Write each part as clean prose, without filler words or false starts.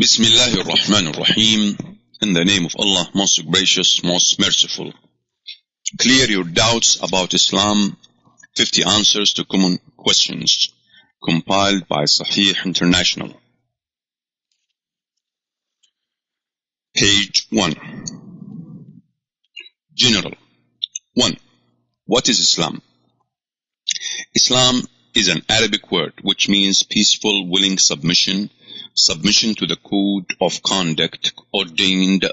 Bismillahir Rahmanir Rahim. In the name of Allah, most gracious, most merciful. Clear your doubts about Islam. 50 answers to common questions. Compiled by Sahih International. Page 1. General. 1. What is Islam? Islam is an Arabic word which means peaceful, willing submission to the code of conduct ordained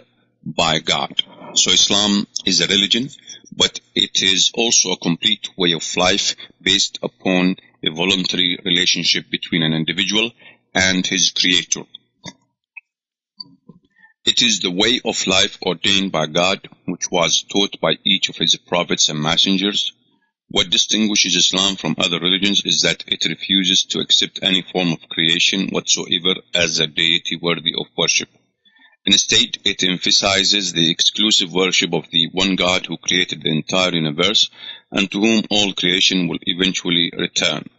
by God. So Islam is a religion, but it is also a complete way of life based upon a voluntary relationship between an individual and his creator. It is the way of life ordained by God, which was taught by each of his prophets and messengers. What distinguishes Islam from other religions is that it refuses to accept any form of creation whatsoever as a deity worthy of worship. Instead, it emphasizes the exclusive worship of the one God who created the entire universe and to whom all creation will eventually return.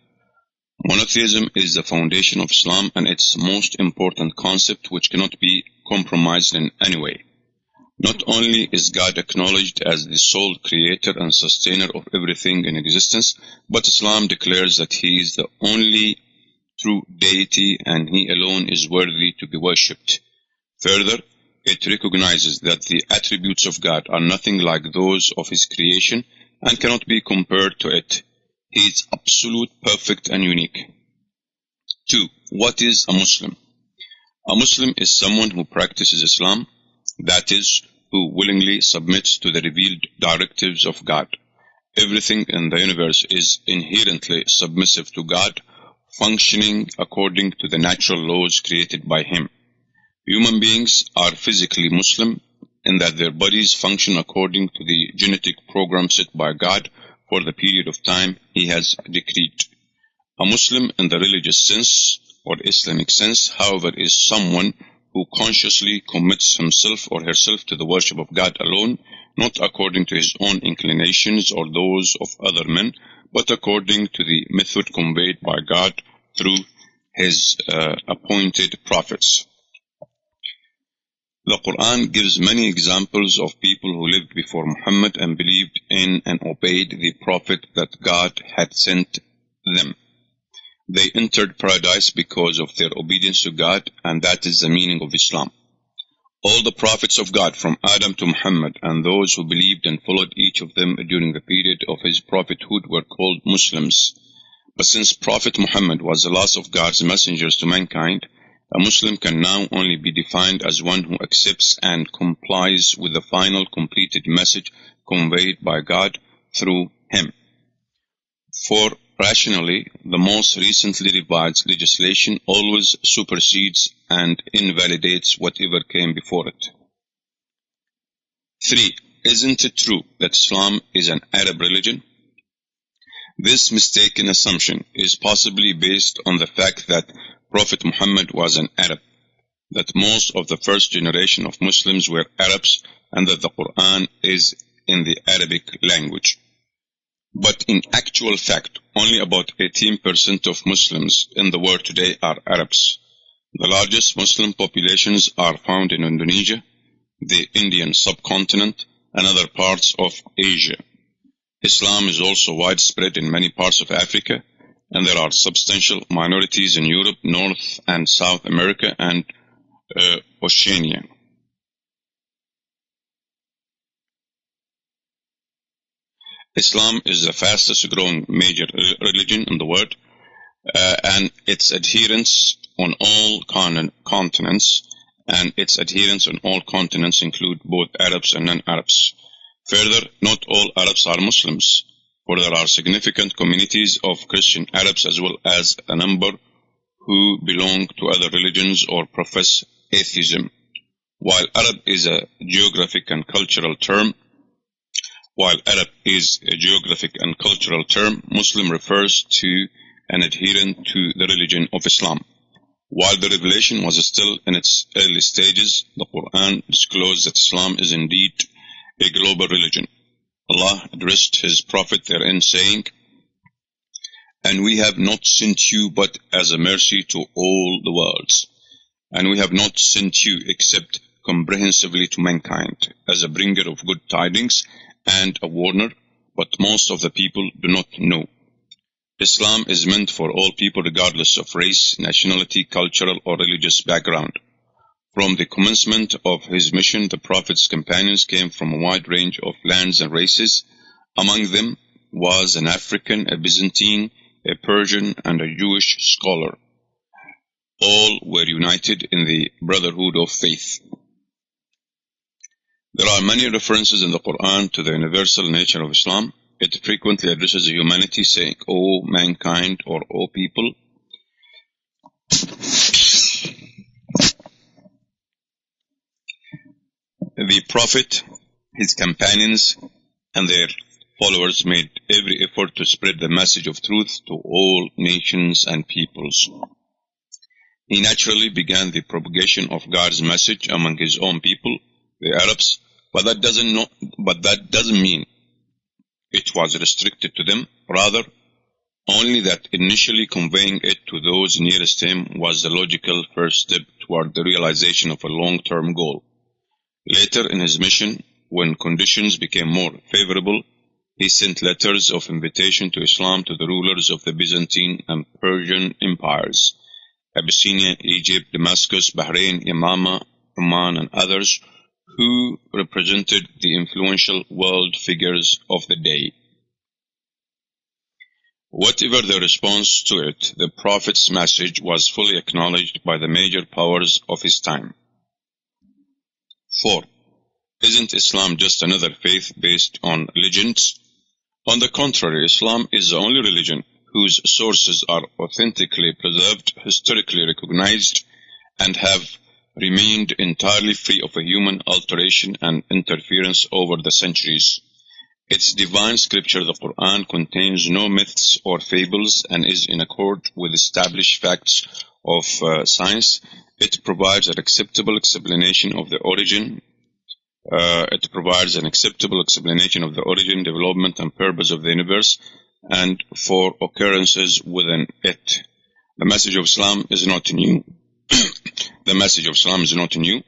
Monotheism is the foundation of Islam and its most important concept, which cannot be compromised in any way. Not only is God acknowledged as the sole creator and sustainer of everything in existence, but Islam declares that He is the only true deity and He alone is worthy to be worshipped. Further, it recognizes that the attributes of God are nothing like those of His creation and cannot be compared to it. He is absolute, perfect, and unique. 2. What is a Muslim? A Muslim is someone who practices Islam, that is, who willingly submits to the revealed directives of God. Everything in the universe is inherently submissive to God, functioning according to the natural laws created by Him. Human beings are physically Muslim in that their bodies function according to the genetic program set by God for the period of time He has decreed. A Muslim in the religious sense or Islamic sense, however, is someone who consciously commits himself or herself to the worship of God alone, not according to his own inclinations or those of other men, but according to the method conveyed by God through His appointed prophets. The Quran gives many examples of people who lived before Muhammad and believed in and obeyed the prophet that God had sent them. They entered paradise because of their obedience to God, and that is the meaning of Islam. All the prophets of God, from Adam to Muhammad, and those who believed and followed each of them during the period of his prophethood were called Muslims. But since Prophet Muhammad was the last of God's messengers to mankind, a Muslim can now only be defined as one who accepts and complies with the final completed message conveyed by God through him. For rationally, the most recently revised legislation always supersedes and invalidates whatever came before it. 3. Isn't it true that Islam is an Arab religion? This mistaken assumption is possibly based on the fact that Prophet Muhammad was an Arab, that most of the first generation of Muslims were Arabs, and that the Quran is in the Arabic language. But in actual fact, only about 18% of Muslims in the world today are Arabs. The largest Muslim populations are found in Indonesia, the Indian subcontinent, and other parts of Asia. Islam is also widespread in many parts of Africa, and there are substantial minorities in Europe, North and South America, and Oceania. Islam is the fastest growing major religion in the world, and its adherents on all continents, include both Arabs and non-Arabs. Further, not all Arabs are Muslims, for there are significant communities of Christian Arabs as well as a number who belong to other religions or profess atheism. While Arab is a geographic and cultural term, Muslim refers to an adherent to the religion of Islam. While the revelation was still in its early stages, the Quran disclosed that Islam is indeed a global religion. Allah addressed His Prophet therein, saying, "And we have not sent you but as a mercy to all the worlds." and we have not sent you except comprehensively to mankind, as a bringer of good tidings and a warner, but most of the people do not know. Islam is meant for all people regardless of race, nationality, cultural or religious background. From the commencement of his mission, the Prophet's companions came from a wide range of lands and races. Among them was an African, a Byzantine, a Persian, and a Jewish scholar. All were united in the brotherhood of faith. There are many references in the Quran to the universal nature of Islam. It frequently addresses humanity, saying, "O mankind," or "O people." The Prophet, his companions, and their followers made every effort to spread the message of truth to all nations and peoples. He naturally began the propagation of God's message among his own people, the Arabs, but that doesn't mean it was restricted to them. Rather, only that initially conveying it to those nearest him was the logical first step toward the realization of a long-term goal. Later in his mission, when conditions became more favorable, he sent letters of invitation to Islam to the rulers of the Byzantine and Persian empires, Abyssinia, Egypt, Damascus, Bahrain, Yamama, Oman, and others, who represented the influential world figures of the day. Whatever the response to it, the Prophet's message was fully acknowledged by the major powers of his time. 4. Isn't Islam just another faith based on legends? On the contrary, Islam is the only religion whose sources are authentically preserved, historically recognized, and have remained entirely free of a human alteration and interference over the centuries. Its divine scripture, the Quran, contains no myths or fables and is in accord with established facts of science. It provides an acceptable explanation of the origin. Development, and purpose of the universe, and for occurrences within it. The message of Islam is not new. The message of Islam is not new.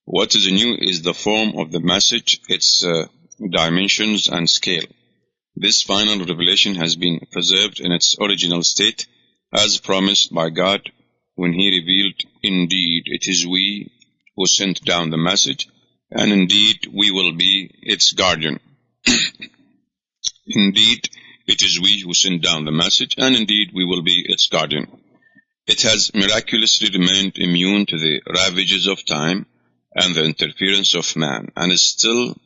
What is new is the form of the message, its dimensions and scale. This final revelation has been preserved in its original state, as promised by God when He revealed, "Indeed, it is we who sent down the message, and indeed we will be its guardian." Indeed, it is we who sent down the message, and indeed we will be its guardian. It has miraculously remained immune to the ravages of time and the interference of man, and is still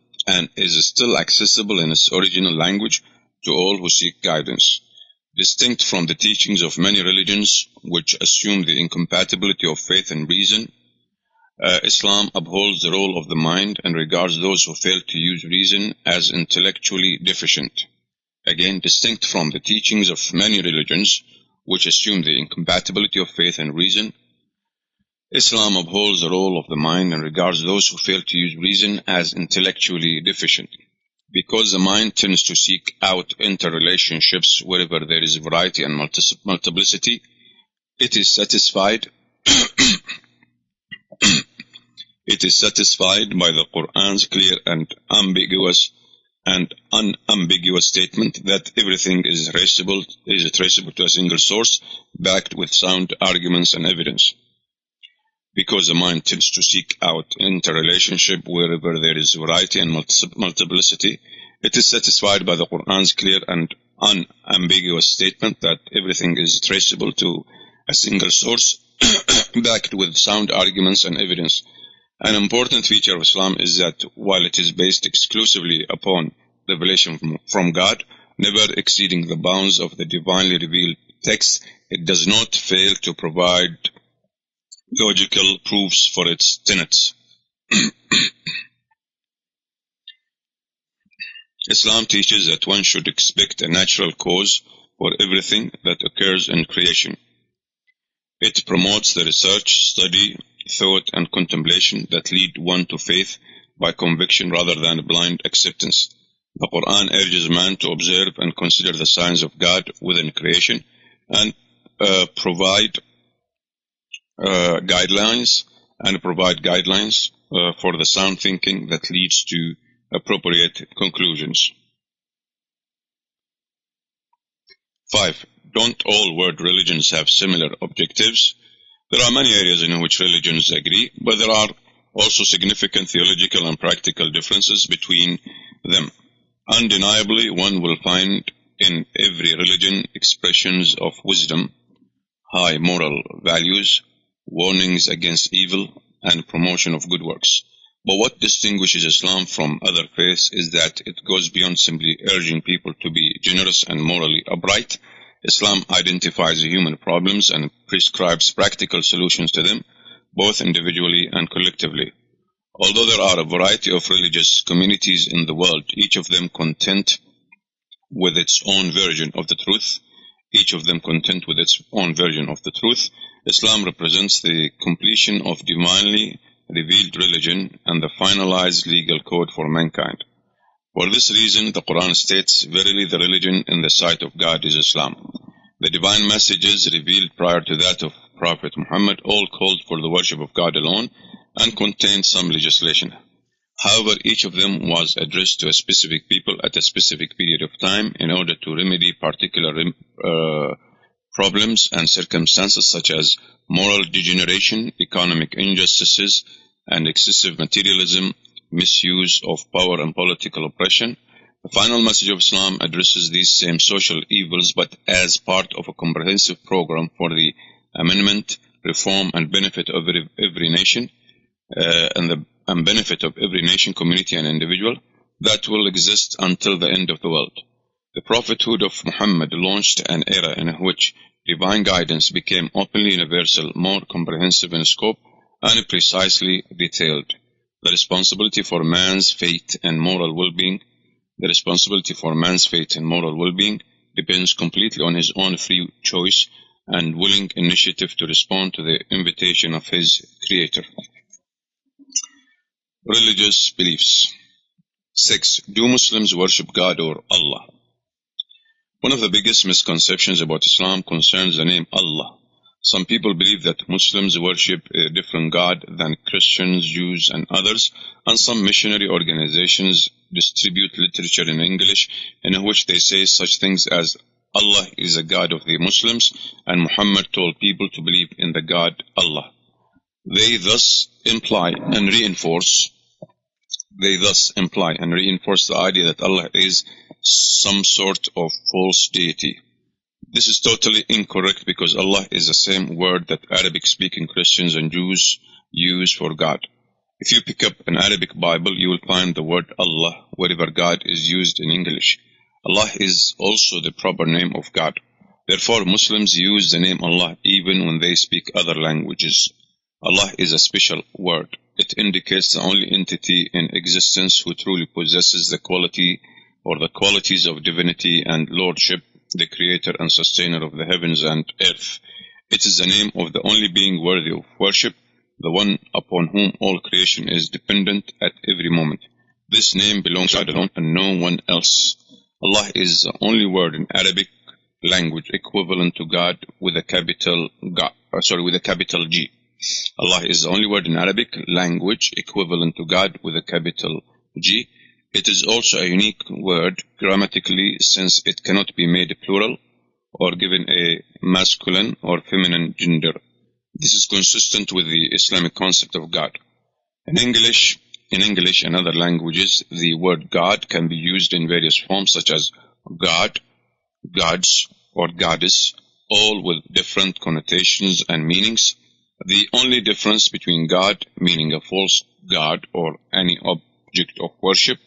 accessible in its original language to all who seek guidance. Distinct from the teachings of many religions, which assume the incompatibility of faith and reason, Islam upholds the role of the mind and regards those who fail to use reason as intellectually deficient. Again, distinct from the teachings of many religions, which assume the incompatibility of faith and reason, Islam upholds the role of the mind and regards those who fail to use reason as intellectually deficient. Because the mind tends to seek out interrelationships wherever there is variety and multiplicity, it is satisfied It is satisfied by the Quran's clear and unambiguous statement that everything is traceable to a single source, backed with sound arguments and evidence. Because the mind tends to seek out interrelationship wherever there is variety and multiplicity, it is satisfied by the Quran's clear and unambiguous statement that everything is traceable to a single source, backed with sound arguments and evidence. An important feature of Islam is that while it is based exclusively upon revelation from God, never exceeding the bounds of the divinely revealed text, it does not fail to provide logical proofs for its tenets. Islam teaches that one should expect a natural cause for everything that occurs in creation. It promotes the research, study, thought, and contemplation that lead one to faith by conviction rather than blind acceptance. The Quran urges man to observe and consider the signs of God within creation and provide guidelines and provide guidelines for the sound thinking that leads to appropriate conclusions. 5. Don't all world religions have similar objectives? There are many areas in which religions agree, but there are also significant theological and practical differences between them. Undeniably, one will find in every religion expressions of wisdom, high moral values, warnings against evil, and promotion of good works. But what distinguishes Islam from other faiths is that it goes beyond simply urging people to be generous and morally upright. Islam identifies human problems and prescribes practical solutions to them, both individually and collectively. Although there are a variety of religious communities in the world, each of them content with its own version of the truth, Islam represents the completion of divinely revealed religion and the finalized legal code for mankind. For this reason, the Quran states, "Verily the religion in the sight of God is Islam." The divine messages revealed prior to that of Prophet Muhammad all called for the worship of God alone and contained some legislation. However, each of them was addressed to a specific people at a specific period of time in order to remedy particular problems and circumstances such as moral degeneration, economic injustices, and excessive materialism, misuse of power and political oppression. The final message of Islam addresses these same social evils, but as part of a comprehensive program for the amendment, reform, and benefit of every nation, community, and individual that will exist until the end of the world. The prophethood of Muhammad launched an era in which divine guidance became openly universal, more comprehensive in scope, and precisely detailed. The responsibility for man's fate and moral well-being depends completely on his own free choice and willing initiative to respond to the invitation of his Creator. Religious beliefs. 6. Do Muslims worship God or Allah? One of the biggest misconceptions about Islam concerns the name Allah. Some people believe that Muslims worship a different God than Christians, Jews, and others, and some missionary organizations distribute literature in English in which they say such things as Allah is a God of the Muslims, and Muhammad told people to believe in the God Allah. They thus imply and reinforce the idea that Allah is some sort of false deity. This is totally incorrect because Allah is the same word that Arabic-speaking Christians and Jews use for God. If you pick up an Arabic Bible, you will find the word Allah wherever God is used in English. Allah is also the proper name of God. Therefore, Muslims use the name Allah even when they speak other languages. Allah is a special word. It indicates the only entity in existence who truly possesses the quality or the qualities of divinity and lordship, the creator and sustainer of the heavens and earth. It is the name of the only being worthy of worship, the one upon whom all creation is dependent at every moment. This name belongs to God alone and no one else. Allah is the only word in Arabic language equivalent to God with a capital G. Allah is the only word in Arabic language equivalent to God with a capital G. It is also a unique word grammatically since it cannot be made plural or given a masculine or feminine gender. This is consistent with the Islamic concept of God. In English and other languages, the word God can be used in various forms such as God, gods, or goddess, all with different connotations and meanings. The only difference between God, meaning a false god or any object of worship,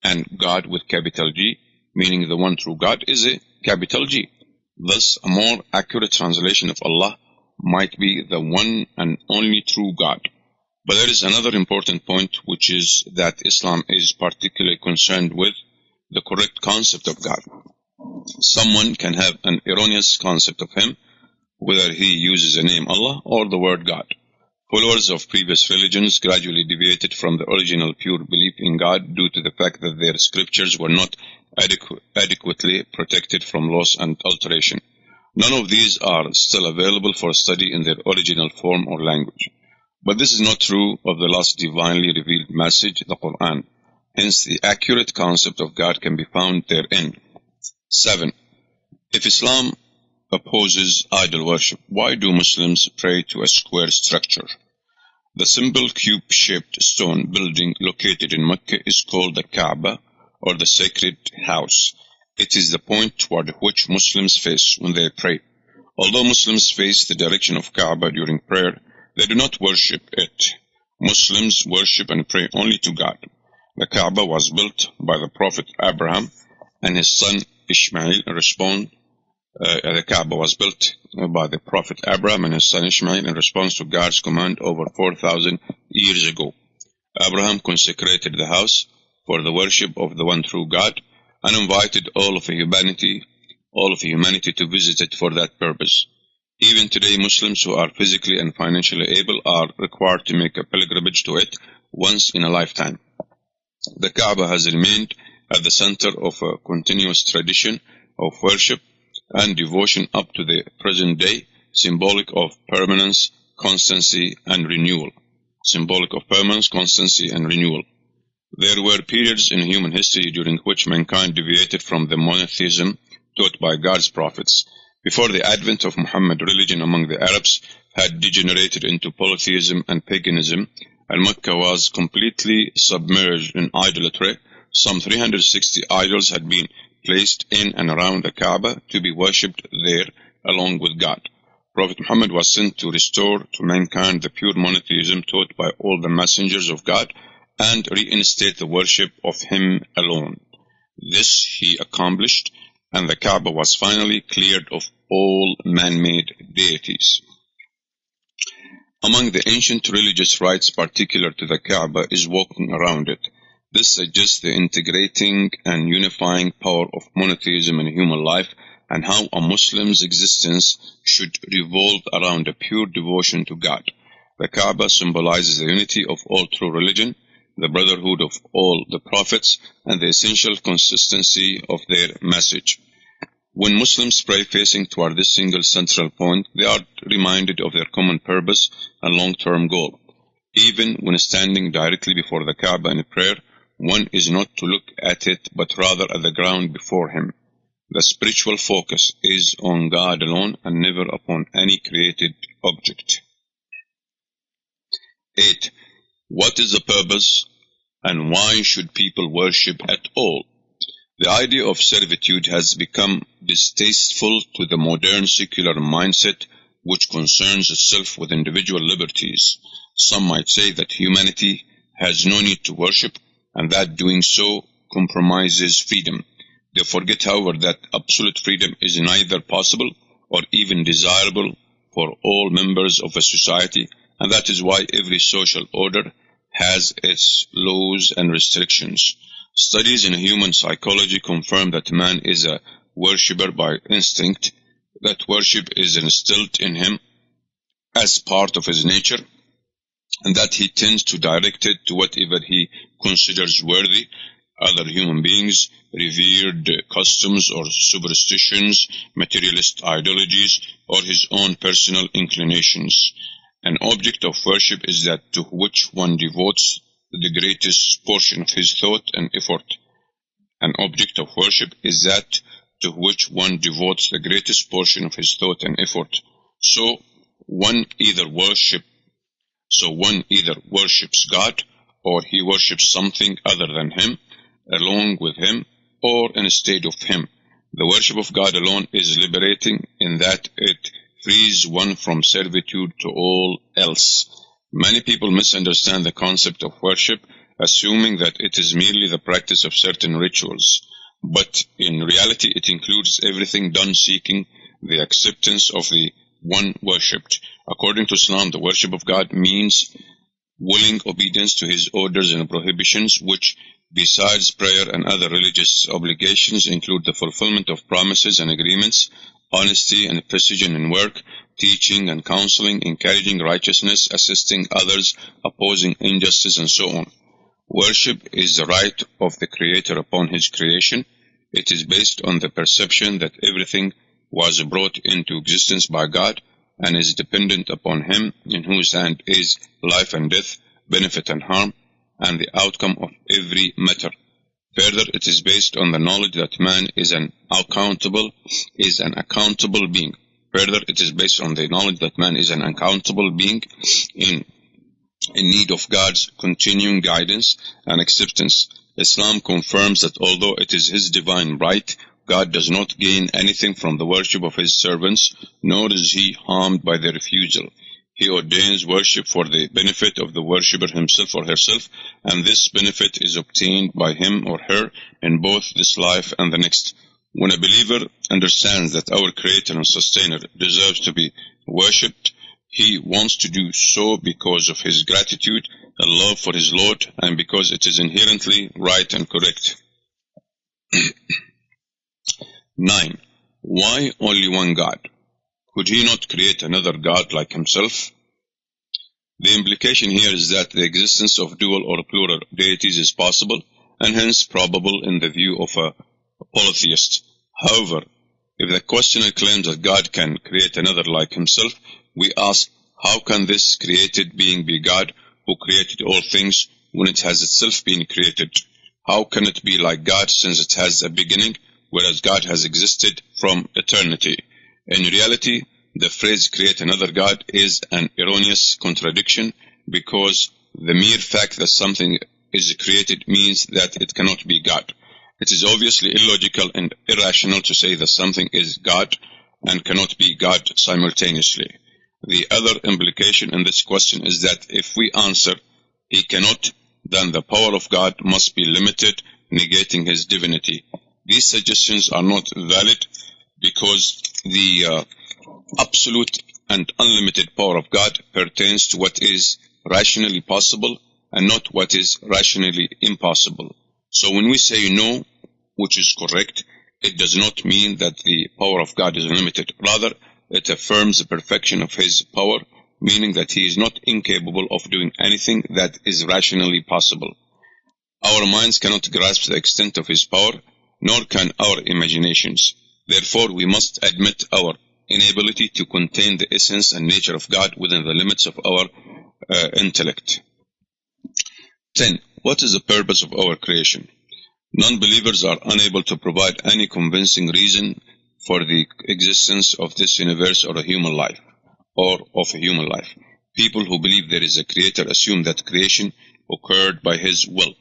and God with capital G, meaning the one true God, is a capital G. Thus, a more accurate translation of Allah might be the one and only true God. But there is another important point, which is that Islam is particularly concerned with the correct concept of God. Someone can have an erroneous concept of Him, whether he uses the name Allah or the word God. Followers of previous religions gradually deviated from the original pure belief in God due to the fact that their scriptures were not adequately protected from loss and alteration. None of these are still available for study in their original form or language. But this is not true of the last divinely revealed message, the Quran. Hence, the accurate concept of God can be found therein. 7. If Islam opposes idol worship, why do Muslims pray to a square structure? The simple cube-shaped stone building located in Mecca is called the Kaaba, or the sacred house. It is the point toward which Muslims face when they pray. Although Muslims face the direction of Kaaba during prayer, they do not worship it. Muslims worship and pray only to God. The Kaaba was built by the Prophet Abraham and his son Ishmael. The Kaaba was built by the Prophet Abraham and his son Ishmael in response to God's command over 4,000 years ago. Abraham consecrated the house for the worship of the one true God and invited all of humanity to visit it for that purpose. Even today, Muslims who are physically and financially able are required to make a pilgrimage to it once in a lifetime. The Kaaba has remained at the center of a continuous tradition of worship and devotion up to the present day, symbolic of permanence, constancy, and renewal. Symbolic of permanence, constancy, and renewal. There were periods in human history during which mankind deviated from the monotheism taught by God's prophets. Before the advent of Muhammad, religion among the Arabs had degenerated into polytheism and paganism, and Mecca was completely submerged in idolatry. Some 360 idols had been placed in and around the Kaaba to be worshipped there along with God. Prophet Muhammad was sent to restore to mankind the pure monotheism taught by all the messengers of God and reinstate the worship of Him alone. This he accomplished, and the Kaaba was finally cleared of all man-made deities. Among the ancient religious rites particular to the Kaaba is walking around it. This suggests the integrating and unifying power of monotheism in human life and how a Muslim's existence should revolve around a pure devotion to God. The Kaaba symbolizes the unity of all true religion, the brotherhood of all the prophets, and the essential consistency of their message. When Muslims pray facing toward this single central point, they are reminded of their common purpose and long-term goal. Even when standing directly before the Kaaba in prayer, one is not to look at it, but rather at the ground before him. The spiritual focus is on God alone and never upon any created object. 8. What is the purpose and why should people worship at all? The idea of servitude has become distasteful to the modern secular mindset, which concerns itself with individual liberties. Some might say that humanity has no need to worship, and that doing so compromises freedom. They forget, however, that absolute freedom is neither possible or even desirable for all members of a society, and that is why every social order has its laws and restrictions. Studies in human psychology confirm that man is a worshipper by instinct, that worship is instilled in him as part of his nature, and that he tends to direct it to whatever he considers worthy, other human beings, revered customs or superstitions, materialist ideologies, or his own personal inclinations. An object of worship is that to which one devotes the greatest portion of his thought and effort. An object of worship is that to which one devotes the greatest portion of his thought and effort. So one either worships God, or he worships something other than Him, along with Him, or instead of Him. The worship of God alone is liberating in that it frees one from servitude to all else. Many people misunderstand the concept of worship, assuming that it is merely the practice of certain rituals. But in reality, it includes everything done seeking the acceptance of the one worshipped. According to Islam, the worship of God means willing obedience to His orders and prohibitions, which, besides prayer and other religious obligations, include the fulfillment of promises and agreements, honesty and precision in work, teaching and counseling, encouraging righteousness, assisting others, opposing injustice, and so on. Worship is the right of the Creator upon His creation. It is based on the perception that everything was brought into existence by God and is dependent upon Him, in whose hand is life and death, benefit and harm, and the outcome of every matter. Further, it is based on the knowledge that man is an accountable being. Further, it is based on the knowledge that man is an accountable being in need of God's continuing guidance and acceptance. Islam confirms that although it is His divine right, God does not gain anything from the worship of His servants, nor is He harmed by their refusal. He ordains worship for the benefit of the worshipper himself or herself, and this benefit is obtained by him or her in both this life and the next. When a believer understands that our Creator and Sustainer deserves to be worshipped, he wants to do so because of his gratitude and love for his Lord, and because it is inherently right and correct. 9. Why only one God? Could He not create another God like Himself? The implication here is that the existence of dual or plural deities is possible, and hence probable in the view of a polytheist. However, if the questioner claims that God can create another like Himself, we ask, how can this created being be God who created all things when it has itself been created? How can it be like God since it has a beginning, whereas God has existed from eternity? In reality, the phrase create another God is an erroneous contradiction, because the mere fact that something is created means that it cannot be God. It is obviously illogical and irrational to say that something is God and cannot be God simultaneously. The other implication in this question is that if we answer, He cannot, then the power of God must be limited, negating His divinity. These suggestions are not valid because the absolute and unlimited power of God pertains to what is rationally possible and not what is rationally impossible. So when we say no, which is correct, it does not mean that the power of God is unlimited. Rather, it affirms the perfection of His power, meaning that He is not incapable of doing anything that is rationally possible. Our minds cannot grasp the extent of His power, nor can our imaginations. Therefore, we must admit our inability to contain the essence and nature of God within the limits of our intellect. 10. What is the purpose of our creation? Non-believers are unable to provide any convincing reason for the existence of this universe or a human life, or of a human life. People who believe there is a creator assume that creation occurred by His will.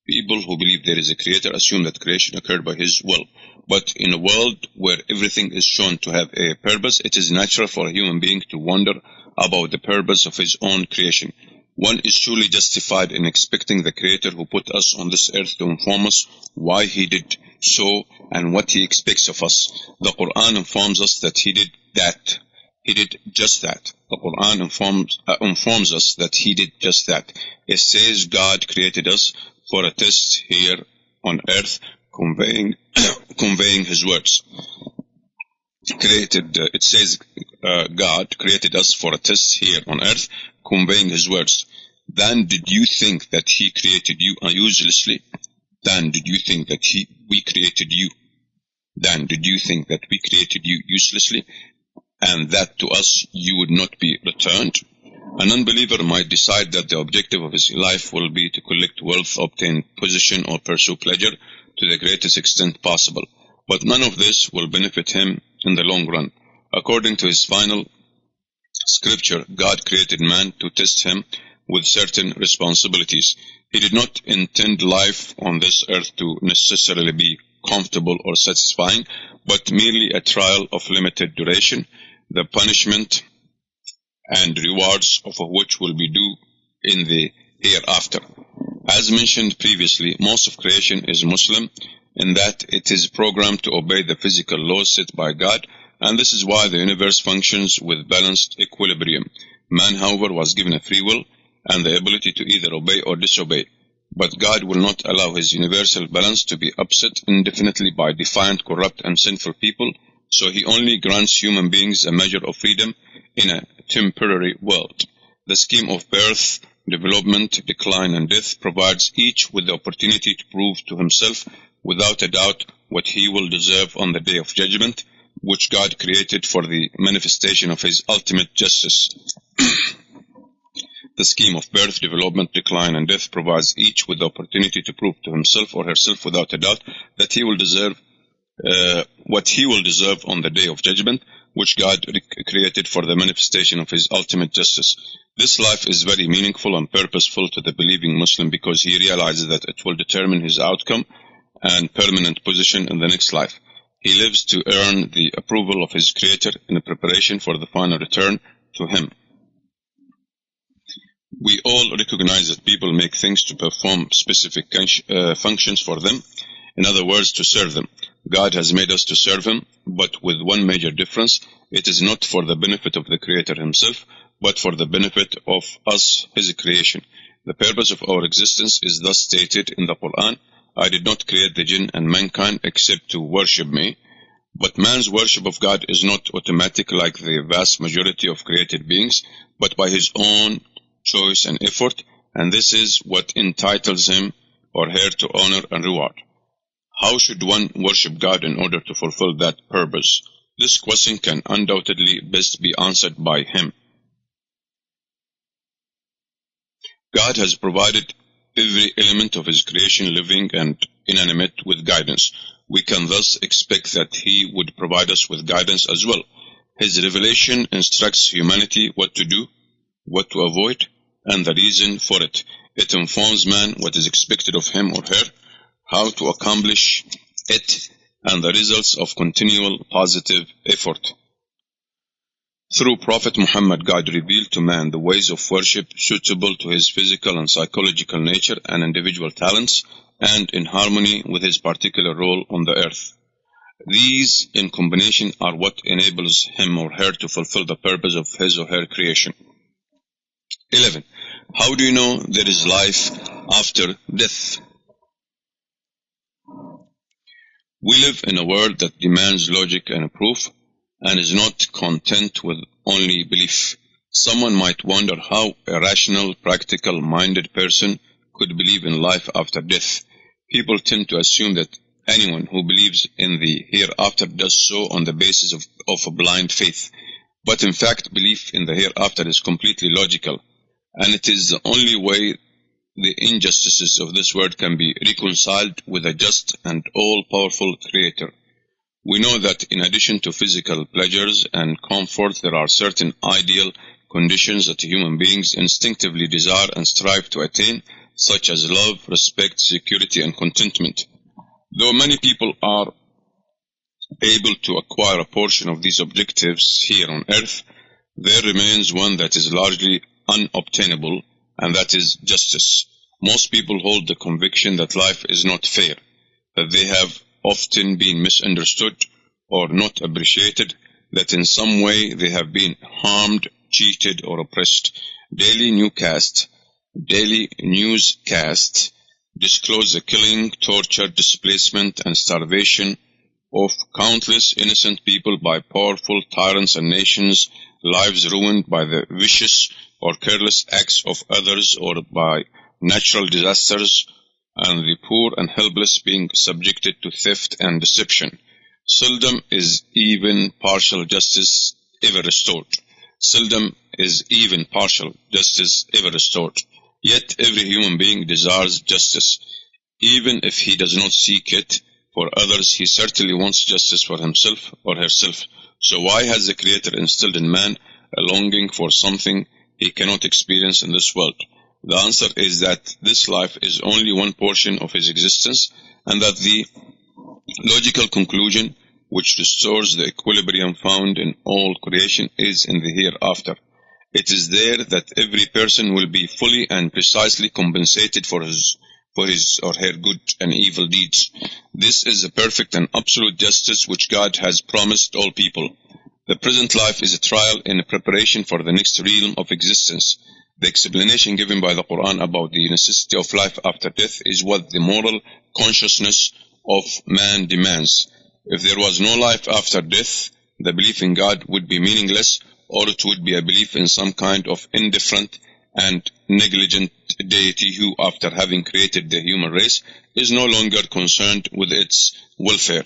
People who believe there is a creator assume that creation occurred by His will. But in a world where everything is shown to have a purpose, it is natural for a human being to wonder about the purpose of his own creation. One is surely justified in expecting the Creator who put us on this earth to inform us why He did so and what He expects of us. The Quran informs us that He did that. He did just that. The Quran informs us that He did just that. It says God created us for a test here on earth, conveying His words. It says God created us for a test here on earth, conveying His words. Then did you think that He created you uselessly? Then did you think that we created you? Then did you think that we created you uselessly, and that to us you would not be returned? An unbeliever might decide that the objective of his life will be to collect wealth, obtain position, or pursue pleasure to the greatest extent possible. But none of this will benefit him in the long run. According to His final scripture, God created man to test him with certain responsibilities. He did not intend life on this earth to necessarily be comfortable or satisfying, but merely a trial of limited duration, the punishment and rewards of which will be due in the hereafter. As mentioned previously, most of creation is Muslim, in that it is programmed to obey the physical laws set by God, and this is why the universe functions with balanced equilibrium. Man, however, was given a free will and the ability to either obey or disobey. But God will not allow His universal balance to be upset indefinitely by defiant, corrupt, and sinful people, so He only grants human beings a measure of freedom in a temporary world. The scheme of birth, development, decline, and death provides each with the opportunity to prove to himself without a doubt what he will deserve on the Day of Judgment. which God created for the manifestation of His ultimate justice. The scheme of birth, development, decline, and death provides each with the opportunity to prove to himself or herself without a doubt that he will deserve what he will deserve on the day of judgment, which God created for the manifestation of His ultimate justice. This life is very meaningful and purposeful to the believing Muslim because he realizes that it will determine his outcome and permanent position in the next life. He lives to earn the approval of his Creator in preparation for the final return to Him. We all recognize that people make things to perform specific functions for them, in other words, to serve them. God has made us to serve Him, but with one major difference: it is not for the benefit of the Creator Himself, but for the benefit of us, His creation. The purpose of our existence is thus stated in the Quran: I did not create the jinn and mankind except to worship me. But man's worship of God is not automatic like the vast majority of created beings, but by his own choice and effort, and this is what entitles him or her to honor and reward. How should one worship God in order to fulfill that purpose? This question can undoubtedly best be answered by Him. God has provided every element of His creation, living and inanimate, with guidance. We can thus expect that He would provide us with guidance as well. His revelation instructs humanity what to do, what to avoid, and the reason for it. It informs man what is expected of him or her, how to accomplish it, and the results of continual positive effort. Through Prophet Muhammad, God revealed to man the ways of worship suitable to his physical and psychological nature and individual talents, and in harmony with his particular role on the earth. These, in combination, are what enables him or her to fulfill the purpose of his or her creation. 11. How do you know there is life after death? We live in a world that demands logic and proof, and is not content with only belief. Someone might wonder how a rational, practical-minded person could believe in life after death. People tend to assume that anyone who believes in the hereafter does so on the basis of a blind faith. But in fact, belief in the hereafter is completely logical, and it is the only way the injustices of this world can be reconciled with a just and all-powerful Creator. We know that in addition to physical pleasures and comfort, there are certain ideal conditions that human beings instinctively desire and strive to attain, such as love, respect, security, and contentment. Though many people are able to acquire a portion of these objectives here on earth, there remains one that is largely unobtainable, and that is justice. Most people hold the conviction that life is not fair, that they have often been misunderstood or not appreciated, that in some way they have been harmed, cheated, or oppressed. Daily newscasts disclose the killing, torture, displacement, and starvation of countless innocent people by powerful tyrants and nations, lives ruined by the vicious or careless acts of others or by natural disasters, and the poor and helpless being subjected to theft and deception. Seldom is even partial justice ever restored. Yet every human being desires justice. Even if he does not seek it for others, he certainly wants justice for himself or herself. So why has the Creator instilled in man a longing for something he cannot experience in this world? The answer is that this life is only one portion of his existence, and that the logical conclusion which restores the equilibrium found in all creation is in the hereafter. It is there that every person will be fully and precisely compensated for his or her good and evil deeds. This is a perfect and absolute justice which God has promised all people. The present life is a trial in preparation for the next realm of existence. The explanation given by the Quran about the necessity of life after death is what the moral consciousness of man demands. If there was no life after death, the belief in God would be meaningless, or it would be a belief in some kind of indifferent and negligent deity who, after having created the human race, is no longer concerned with its welfare.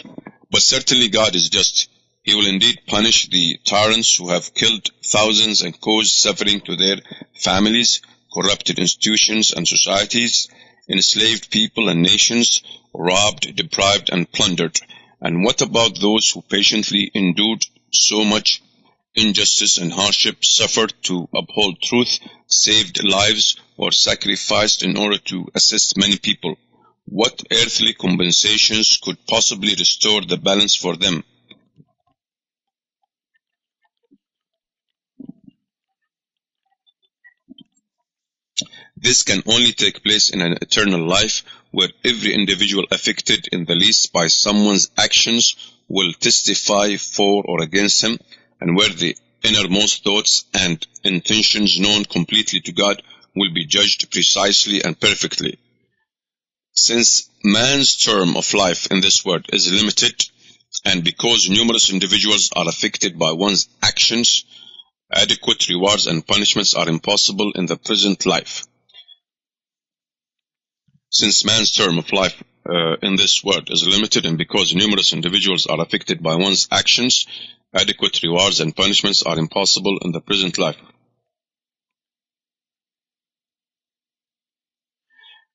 But certainly God is just. He will indeed punish the tyrants who have killed thousands and caused suffering to their families, corrupted institutions and societies, enslaved people and nations, robbed, deprived, and plundered. And what about those who patiently endured so much injustice and hardship, suffered to uphold truth, saved lives, or sacrificed in order to assist many people? What earthly compensations could possibly restore the balance for them? This can only take place in an eternal life where every individual affected in the least by someone's actions will testify for or against him, and where the innermost thoughts and intentions known completely to God will be judged precisely and perfectly. Since man's term of life in this world is limited, and because numerous individuals are affected by one's actions, adequate rewards and punishments are impossible in the present life. Since man's term of life in this world is limited, and because numerous individuals are affected by one's actions, adequate rewards and punishments are impossible in the present life.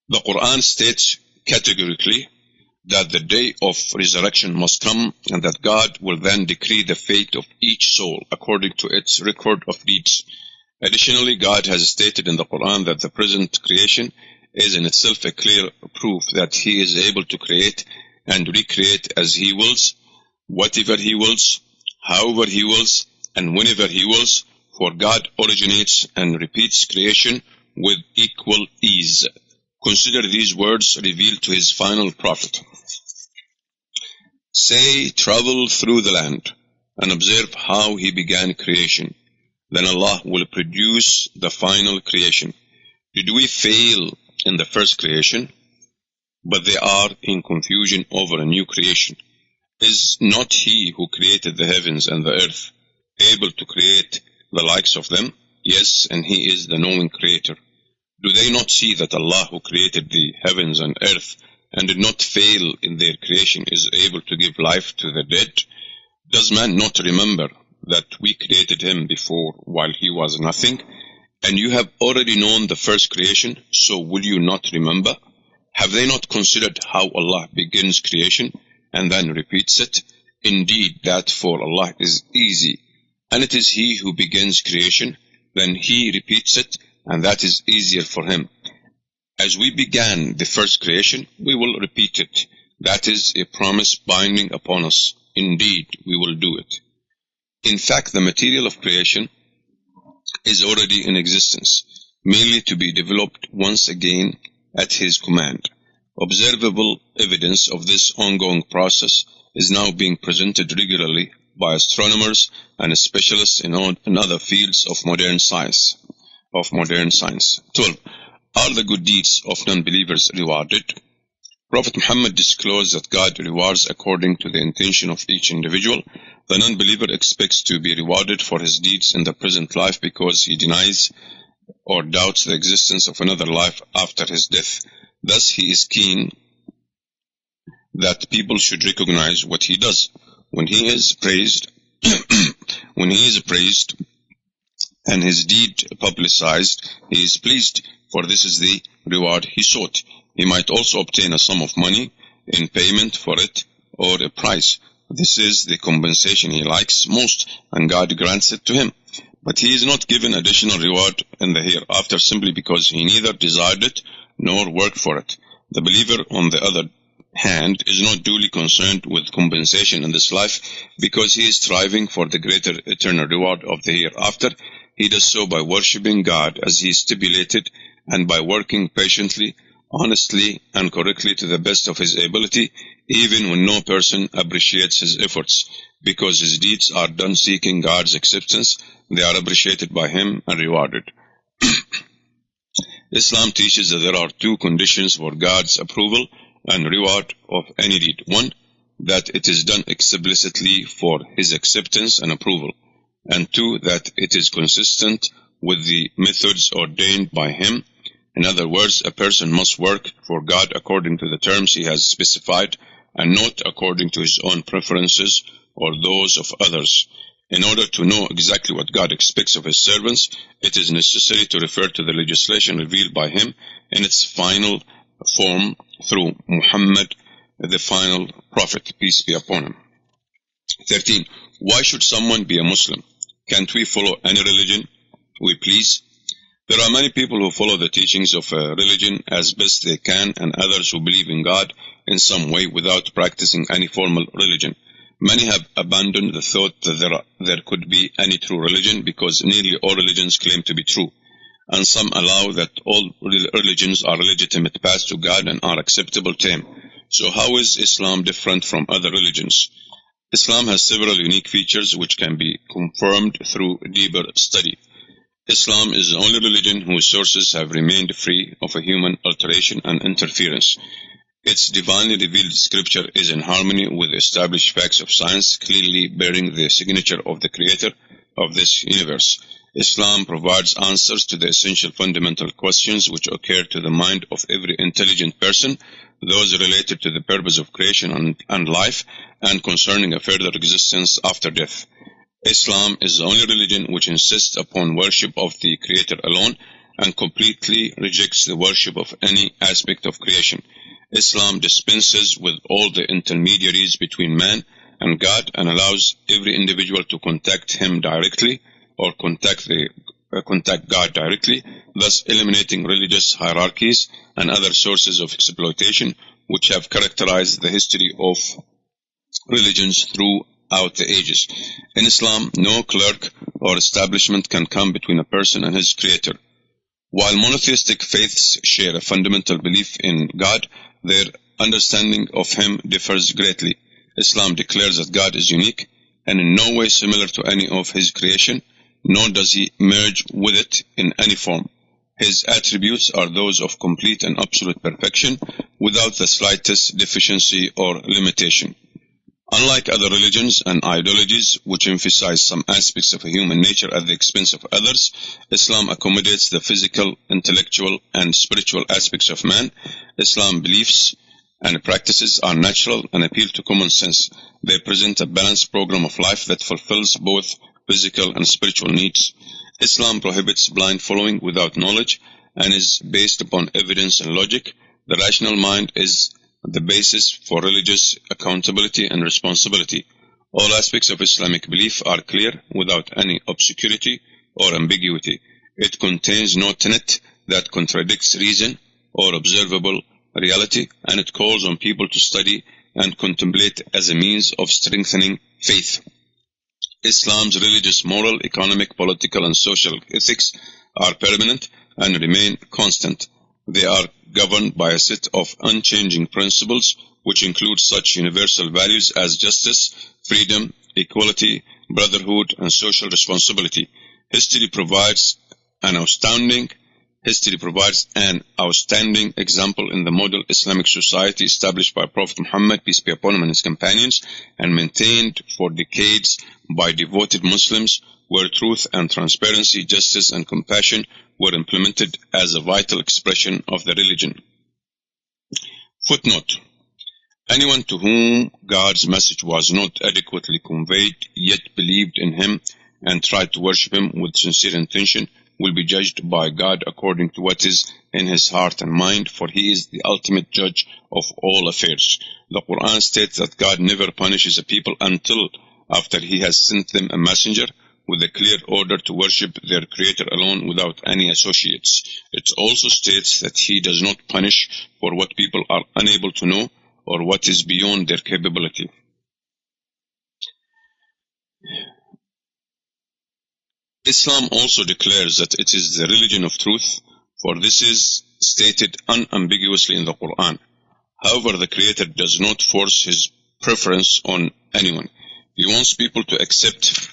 The Quran states categorically that the day of resurrection must come, and that God will then decree the fate of each soul according to its record of deeds. Additionally, God has stated in the Quran that the present creation is in itself a clear proof that He is able to create and recreate as He wills, whatever He wills, however He wills, and whenever He wills, for God originates and repeats creation with equal ease. Consider these words revealed to His final prophet. Say, travel through the land and observe how He began creation. Then Allah will produce the final creation. Did we fail in the first creation? But they are in confusion over a new creation. Is not He who created the heavens and the earth able to create the likes of them? Yes, and He is the knowing Creator. Do they not see that Allah who created the heavens and earth and did not fail in their creation is able to give life to the dead? Does man not remember that we created him before while he was nothing? And you have already known the first creation, so will you not remember? Have they not considered how Allah begins creation and then repeats it? Indeed, that for Allah is easy, and it is He who begins creation, then He repeats it, and that is easier for Him. As we began the first creation, we will repeat it. That is a promise binding upon us. Indeed, we will do it. In fact, the material of creation is already in existence, merely to be developed once again at His command. Observable evidence of this ongoing process is now being presented regularly by astronomers and specialists in other fields of modern science. 12. Are the good deeds of non-believers rewarded? Prophet Muhammad disclosed that God rewards according to the intention of each individual. The non-believer expects to be rewarded for his deeds in the present life because he denies or doubts the existence of another life after his death. Thus he is keen that people should recognize what he does. When he is praised, and his deed publicized, he is pleased, for this is the reward he sought. He might also obtain a sum of money in payment for it, or a prize. This is the compensation he likes most, and God grants it to him. But he is not given additional reward in the hereafter simply because he neither desired it nor worked for it. The believer, on the other hand, is not duly concerned with compensation in this life because he is striving for the greater eternal reward of the hereafter. He does so by worshipping God as he stipulated and by working patiently, honestly, and correctly to the best of his ability, even when no person appreciates his efforts. Because his deeds are done seeking God's acceptance, they are appreciated by Him and rewarded. Islam teaches that there are two conditions for God's approval and reward of any deed. One, that it is done explicitly for His acceptance and approval. And two, that it is consistent with the methods ordained by Him. In other words, a person must work for God according to the terms He has specified and not according to his own preferences or those of others. In order to know exactly what God expects of His servants, it is necessary to refer to the legislation revealed by Him in its final form through Muhammad, the final prophet, peace be upon him. 13. Why should someone be a Muslim? Can't we follow any religion we please? There are many people who follow the teachings of a religion as best they can, and others who believe in God in some way without practicing any formal religion. Many have abandoned the thought that there could be any true religion because nearly all religions claim to be true, and some allow that all religions are legitimate paths to God and are acceptable to Him. So how is Islam different from other religions? Islam has several unique features which can be confirmed through deeper study. Islam is the only religion whose sources have remained free of a human alteration and interference. Its divinely revealed scripture is in harmony with established facts of science, clearly bearing the signature of the creator of this universe. Islam provides answers to the essential fundamental questions which occur to the mind of every intelligent person, those related to the purpose of creation and life, and concerning a further existence after death. Islam is the only religion which insists upon worship of the Creator alone and completely rejects the worship of any aspect of creation. Islam dispenses with all the intermediaries between man and God and allows every individual to contact Him directly or contact God directly, thus eliminating religious hierarchies and other sources of exploitation which have characterized the history of religions throughout the ages. In Islam, no clerk or establishment can come between a person and his Creator. While monotheistic faiths share a fundamental belief in God, their understanding of Him differs greatly. Islam declares that God is unique and in no way similar to any of His creation, nor does He merge with it in any form. His attributes are those of complete and absolute perfection, without the slightest deficiency or limitation. Unlike other religions and ideologies which emphasize some aspects of human nature at the expense of others, Islam accommodates the physical, intellectual, and spiritual aspects of man. Islam beliefs and practices are natural and appeal to common sense. They present a balanced program of life that fulfills both physical and spiritual needs. Islam prohibits blind following without knowledge and is based upon evidence and logic. The rational mind is the basis for religious accountability and responsibility. All aspects of Islamic belief are clear without any obscurity or ambiguity. It contains no tenet that contradicts reason or observable reality, and it calls on people to study and contemplate as a means of strengthening faith. Islam's religious, moral, economic, political, and social ethics are permanent and remain constant. They are governed by a set of unchanging principles which include such universal values as justice, freedom, equality, brotherhood, and social responsibility. History provides an outstanding example in the model Islamic society established by Prophet Muhammad, peace be upon him, and his companions, and maintained for decades by devoted Muslims, where truth and transparency, justice and compassion were implemented as a vital expression of the religion. Footnote: anyone to whom God's message was not adequately conveyed, yet believed in Him and tried to worship Him with sincere intention, will be judged by God according to what is in his heart and mind, for He is the ultimate judge of all affairs. The Quran states that God never punishes a people until after He has sent them a messenger with a clear order to worship their Creator alone without any associates. It also states that He does not punish for what people are unable to know or what is beyond their capability. Islam also declares that it is the religion of truth, for this is stated unambiguously in the Quran. However, the Creator does not force His preference on anyone. He wants people to accept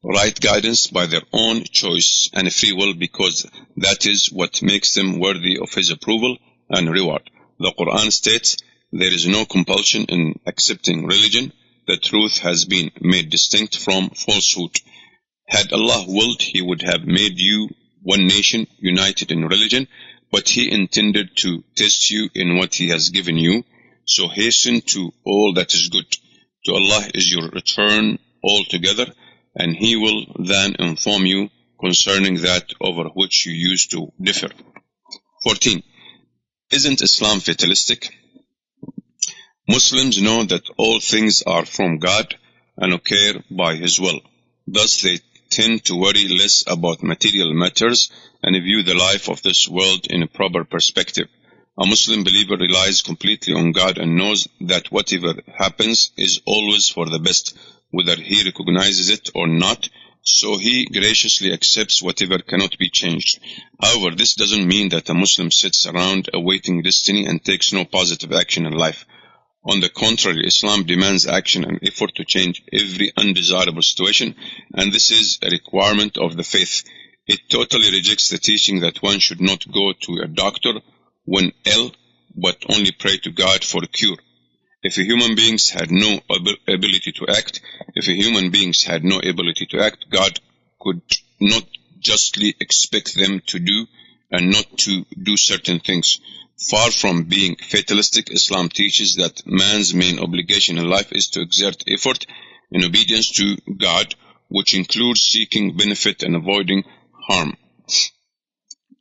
right guidance by their own choice and free will, because that is what makes them worthy of His approval and reward. The Quran states, there is no compulsion in accepting religion. The truth has been made distinct from falsehood. Had Allah willed, He would have made you one nation united in religion, but He intended to test you in what He has given you, so hasten to all that is good. To Allah is your return altogether, and He will then inform you concerning that over which you used to differ. 14. Isn't Islam fatalistic? Muslims know that all things are from God and occur by His will. Thus they tend to worry less about material matters and view the life of this world in a proper perspective. A Muslim believer relies completely on God and knows that whatever happens is always for the best, whether he recognizes it or not, so he graciously accepts whatever cannot be changed. However, this doesn't mean that a Muslim sits around awaiting destiny and takes no positive action in life. On the contrary, Islam demands action and effort to change every undesirable situation, and this is a requirement of the faith. It totally rejects the teaching that one should not go to a doctor when ill, but only pray to God for a cure. If human beings had no ability to act, God could not justly expect them to do and not to do certain things. Far from being fatalistic, Islam teaches that man's main obligation in life is to exert effort in obedience to God, which includes seeking benefit and avoiding harm.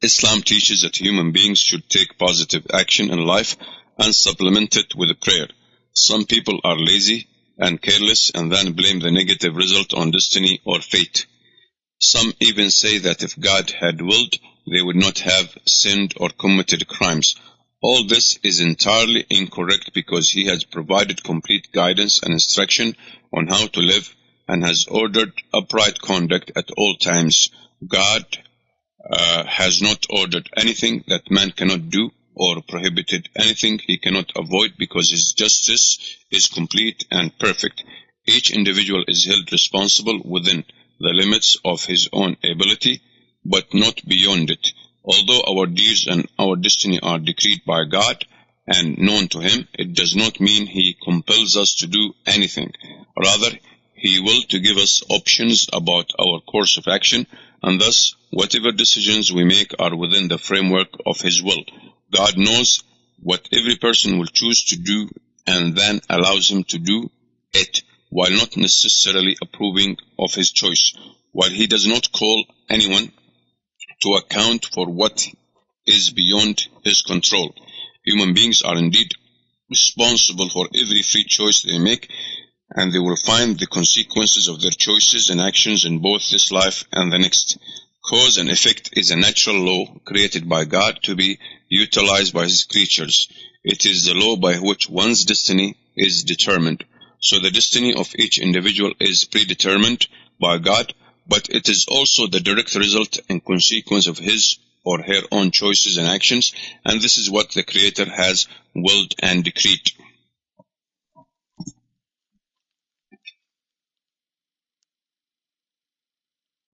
Islam teaches that human beings should take positive action in life and supplement it with prayer. Some people are lazy and careless and then blame the negative result on destiny or fate. Some even say that if God had willed, they would not have sinned or committed crimes. All this is entirely incorrect because He has provided complete guidance and instruction on how to live and has ordered upright conduct at all times. God has not ordered anything that man cannot do or prohibited anything he cannot avoid because His justice is complete and perfect. Each individual is held responsible within the limits of his own ability, but not beyond it. Although our deeds and our destiny are decreed by God and known to Him, it does not mean He compels us to do anything. Rather, He will to give us options about our course of action, and thus whatever decisions we make are within the framework of His will. God knows what every person will choose to do and then allows him to do it, while not necessarily approving of his choice. While He does not call anyone to account for what is beyond His control, human beings are indeed responsible for every free choice they make, and they will find the consequences of their choices and actions in both this life and the next. Cause and effect is a natural law created by God to be utilized by His creatures. It is the law by which one's destiny is determined. So the destiny of each individual is predetermined by God, but it is also the direct result and consequence of his or her own choices and actions, and this is what the Creator has willed and decreed.